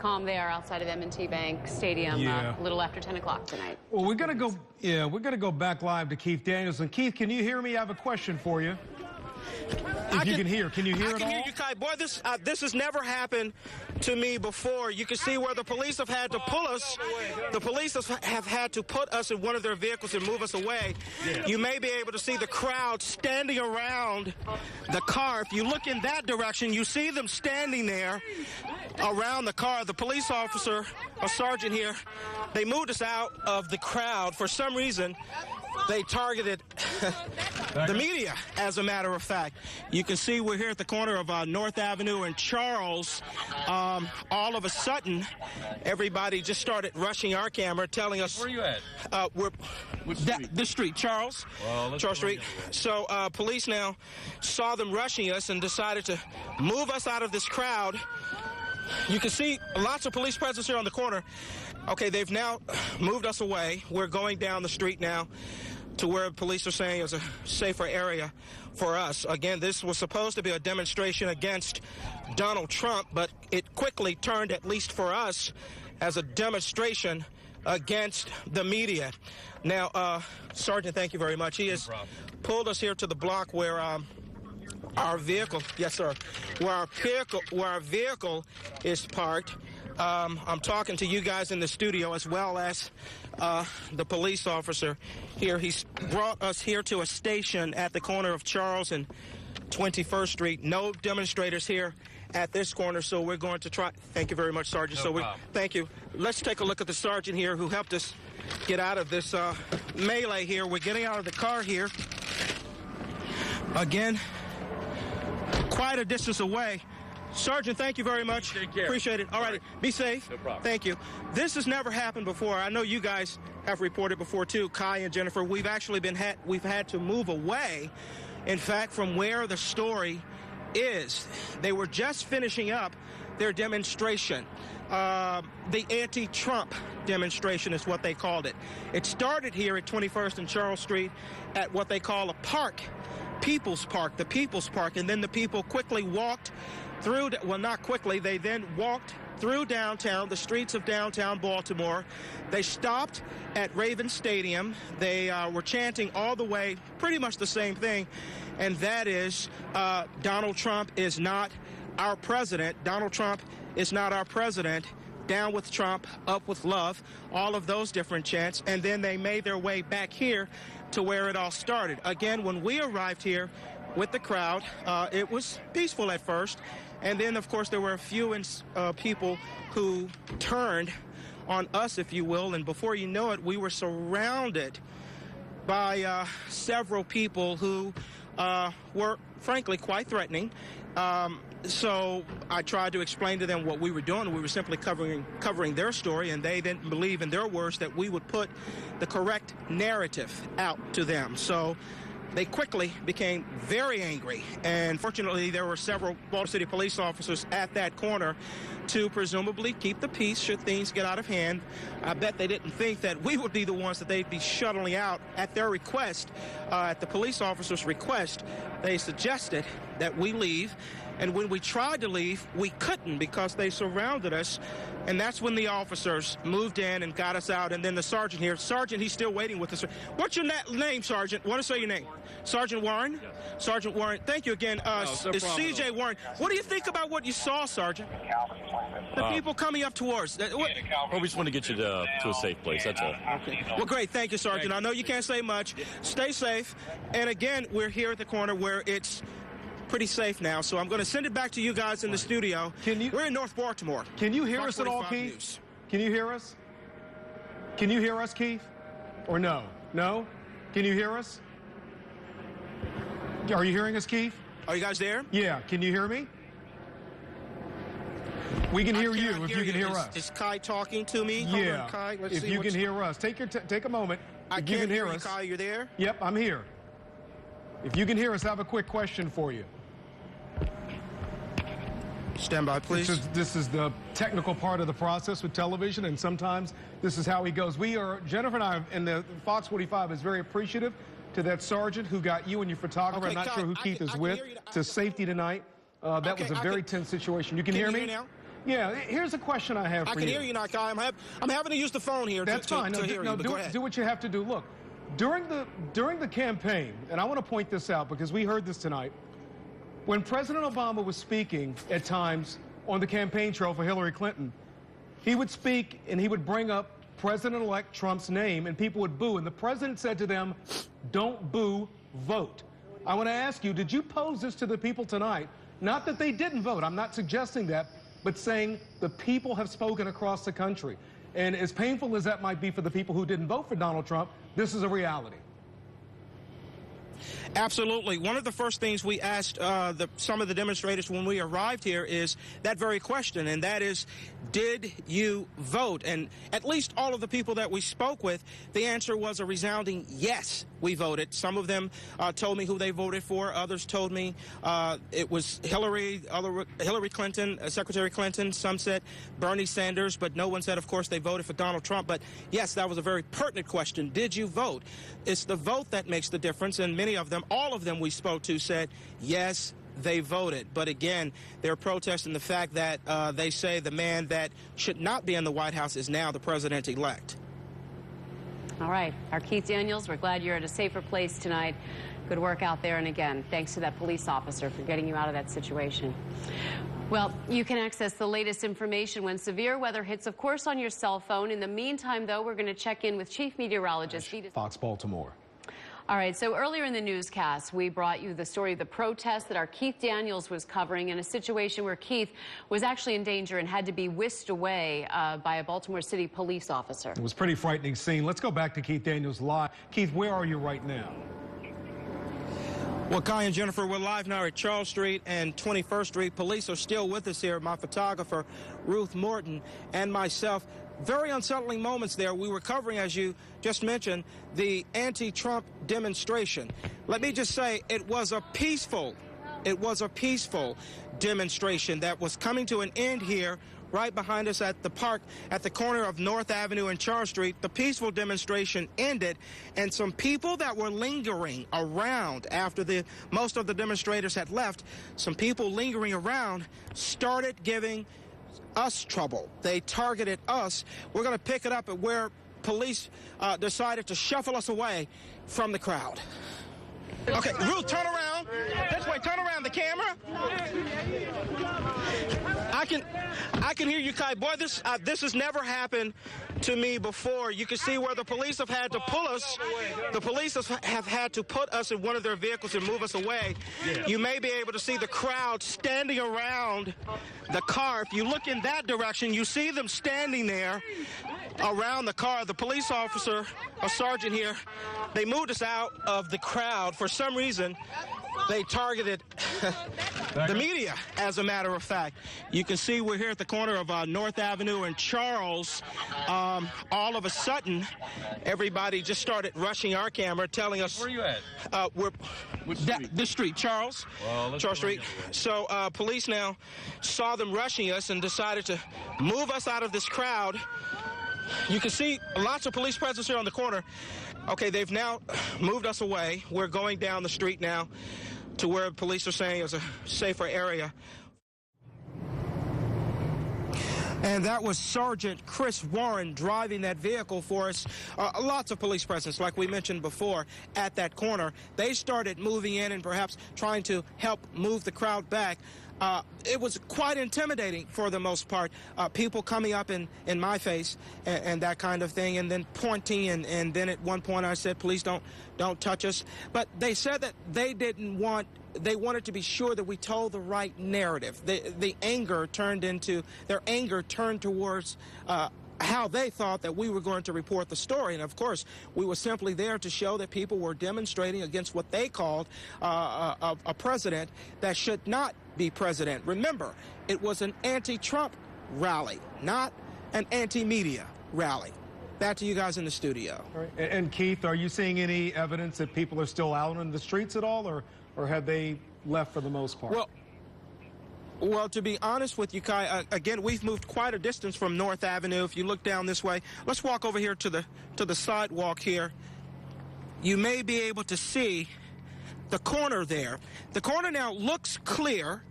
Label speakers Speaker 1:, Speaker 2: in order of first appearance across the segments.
Speaker 1: calm there outside of M&T Bank Stadium a little after 10 o'clock tonight.
Speaker 2: Well, we're going to go back live to Keith Daniels. And Keith, can you hear me? I have a question for you. If you can hear. Can you hear it all?
Speaker 3: I can hear you, Kai. Boy, this has never happened to me before. You can see where the police have had to pull us. The police have had to put us in one of their vehicles and move us away. Yeah. You may be able to see the crowd standing around the car. If you look in that direction, you see them standing there around the car. The police officer, a sergeant here, they moved us out of the crowd. For some reason, they targeted the media, as a matter of fact. You can see we're here at the corner of North Avenue and Charles. All of a sudden, everybody just started rushing our camera, telling us...
Speaker 4: Where are you at?
Speaker 3: We're... This street, Charles.
Speaker 4: Well,
Speaker 3: Charles Street. So police now saw them rushing us and decided to move us out of this crowd. You can see lots of police presence here on the corner. Okay, they've now moved us away. We're going down the street now to where police are saying is a safer area for us. Again, this was supposed to be a demonstration against Donald Trump, but it quickly turned, at least for us, as a demonstration against the media. Now, Sergeant, thank you very much. He has pulled us here to the block where our vehicle, yes, sir, where our vehicle is parked. I'm talking to you guys in the studio as well as the police officer here. He's brought us here to a station at the corner of Charles and 21st Street. No demonstrators here at this corner, so we're going to try. Thank you very much, Sergeant. Thank you. Let's take a look at the sergeant here who helped us get out of this melee here. We're getting out of the car here. Again, quite a distance away. Sergeant, thank you very much.
Speaker 4: Take care.
Speaker 3: Appreciate it. All right, be safe.
Speaker 4: No problem.
Speaker 3: Thank you. This has never happened before. I know you guys have reported before too, Kai and Jennifer. We've actually we've had to move away, in fact, from where the story is. They were just finishing up their demonstration. The anti-Trump demonstration is what they called it. It started here at 21st and Charles Street at what they call a park, People's Park, the People's Park, and then the people quickly walked through, well, not quickly, they then walked through downtown, the streets of downtown Baltimore. They stopped at Raven Stadium. They were chanting all the way pretty much the same thing, and that is Donald Trump is not our president. Donald Trump is not our president. Down with Trump, up with love, all of those different chants. And then they made their way back here to where it all started. Again, when we arrived here with the crowd, it was peaceful at first. And then, of course, there were a few people who turned on us, if you will. And before you know it, we were surrounded by several people who were, frankly, quite threatening. So I tried to explain to them what we were doing. We were simply covering their story, and they didn't believe, in their words, that we would put the correct narrative out to them. So they quickly became very angry, and fortunately there were several Baltimore City police officers at that corner to presumably keep the peace should things get out of hand. I bet they didn't think that we would be the ones that they'd be shuttling out at their request. At the police officers' request, they suggested that we leave, and when we tried to leave, we couldn't because they surrounded us. And that's when the officers moved in and got us out. And then the sergeant here, Sergeant, he's still waiting with us. What's your name, Sergeant? Want to say your name? Sergeant Warren? Yeah. Sergeant Warren, thank you again. It's C.J. Warren. What do you think about what you saw, Sergeant? The people coming up towards.
Speaker 4: Well, we just want to get you to a safe place, that's all.
Speaker 3: Okay. Well, great. Thank you, Sergeant. I know you can't say much. Stay safe. And again, we're here at the corner where it's pretty safe now, so I'm going to send it back to you guys in the studio. We're in North Baltimore.
Speaker 2: Can you hear us at all, Keith?
Speaker 3: News.
Speaker 2: Can you hear us? Can you hear us, Keith? Or no? No? Can you hear us? Are you hearing us, Keith?
Speaker 3: Are you guys there?
Speaker 2: Yeah. Can you hear me? We can hear you if you can hear us.
Speaker 3: Is Kai talking to me?
Speaker 2: Yeah.
Speaker 3: Kai,
Speaker 2: if you can hear us. Take a moment.
Speaker 3: If you can hear us. Kai, you're there?
Speaker 2: Yep, I'm here. If you can hear us, I have a quick question for you.
Speaker 3: Stand by, please.
Speaker 2: This is the technical part of the process with television, and sometimes this is how he goes. Jennifer and I, and the Fox 45 is very appreciative to that sergeant who got you and your photographer.
Speaker 3: Okay,
Speaker 2: I'm not sure who Keith is with, to safety tonight. That was a very tense situation. You can hear me?
Speaker 3: Now?
Speaker 2: Yeah, here's a question I have for you.
Speaker 3: I can hear you now, Kai. I'm having to use the phone here
Speaker 2: That's fine.
Speaker 3: to hear you, but go ahead.
Speaker 2: Do what you have to do. Look, during the campaign, and I want to point this out because we heard this tonight, when President Obama was speaking at times on the campaign trail for Hillary Clinton, he would speak and he would bring up President-elect Trump's name, and people would boo. And the president said to them, "Don't boo, vote." I want to ask you, did you pose this to the people tonight? Not that they didn't vote. I'm not suggesting that, but saying the people have spoken across the country. And as painful as that might be for the people who didn't vote for Donald Trump, this is a reality.
Speaker 3: Absolutely. One of the first things we asked some of the demonstrators when we arrived here is that very question, and that is, did you vote? And at least all of the people that we spoke with, the answer was a resounding yes, we voted. Some of them told me who they voted for. Others told me it was Hillary Clinton, Secretary Clinton. Some said Bernie Sanders, but no one said, of course, they voted for Donald Trump. But yes, that was a very pertinent question. Did you vote? It's the vote that makes the difference, and many of them, all of them we spoke to said, yes, they voted. But again, they're protesting the fact that they say the man that should not be in the White House is now the president-elect.
Speaker 1: All right. Our Keith Daniels, we're glad you're at a safer place tonight. Good work out there. And again, thanks to that police officer for getting you out of that situation. Well, you can access the latest information when severe weather hits, of course, on your cell phone. In the meantime, though, we're going to check in with Chief Meteorologist
Speaker 2: Fox Baltimore.
Speaker 1: All right, so earlier in the newscast, we brought you the story of the protest that our Keith Daniels was covering in a situation where Keith was actually in danger and had to be whisked away by a Baltimore City police officer.
Speaker 2: It was a pretty frightening scene. Let's go back to Keith Daniels live. Keith, where are you right now?
Speaker 3: Well, Kai and Jennifer, we're live now at Charles Street and 21st Street. Police are still with us here. My photographer, Ruth Morton, and myself. Very unsettling moments there. We were covering, as you just mentioned, the anti-Trump demonstration. Let me just say, it was a peaceful demonstration that was coming to an end here right behind us at the park at the corner of North Avenue and Charles Street. The peaceful demonstration ended, and some people that were lingering around after most of the demonstrators had left, some people lingering around started giving us trouble. They targeted us. We're going to pick it up at where police decided to shuffle us away from the crowd. Okay, Ruth, turn around. This way, turn around the camera. I can hear you, Kai. Boy, this has never happened to me before. You can see where the police have had to pull us. The police have had to put us in one of their vehicles and move us away. Yeah. You may be able to see the crowd standing around the car. If you look in that direction, you see them standing there around the car. The police officer, a sergeant here, they moved us out of the crowd. For some reason, they targeted the media, as a matter of fact. You can see we're here at the corner of North Avenue and Charles. All of a sudden, everybody just started rushing our camera, telling us...
Speaker 4: Where are you at?
Speaker 3: Which street? This street, Charles.
Speaker 4: Well,
Speaker 3: Charles Street. So police now saw them rushing us and decided to move us out of this crowd. You can see lots of police presence here on the corner. Okay, they've now moved us away. We're going down the street now to where police are saying is a safer area. And that was Sergeant Chris Warren driving that vehicle for us. Lots of police presence, like we mentioned before, at that corner. They started moving in and perhaps trying to help move the crowd back. It was quite intimidating for the most part. People coming up in my face and that kind of thing, and then pointing, and then at one point I said, please don't touch us. But they said that they wanted to be sure that we told the right narrative. Their anger turned towards how they thought that we were going to report the story. And of course, we were simply there to show that people were demonstrating against what they called a president that should not be president. Remember, it was an anti-Trump rally, not an anti-media rally. Back to you guys in the studio.
Speaker 2: All right. And Keith, are you seeing any evidence that people are still out on the streets at all, or have they left for the most part?
Speaker 3: Well, to be honest with you, Kai, again, we've moved quite a distance from North Avenue. If you look down this way, let's walk over here to the sidewalk here. You may be able to see the corner there. The corner now looks clear,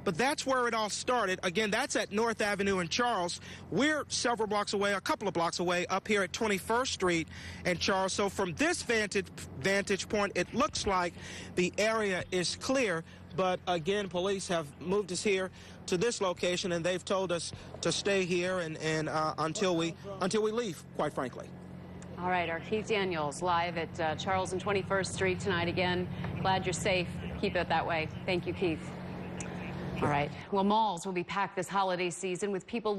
Speaker 3: but that's where it all started. Again, that's at North Avenue in Charles. We're several blocks away, a couple of blocks away, up here at 21st Street and Charles. So from this vantage point, it looks like the area is clear. But again, police have moved us here to this location, and they've told us to stay here and until we leave, quite frankly.
Speaker 1: All right, our Keith Daniels live at Charles and 21st Street tonight again. Glad you're safe. Keep it that way. Thank you, Keith. All right. Well, malls will be packed this holiday season with people looking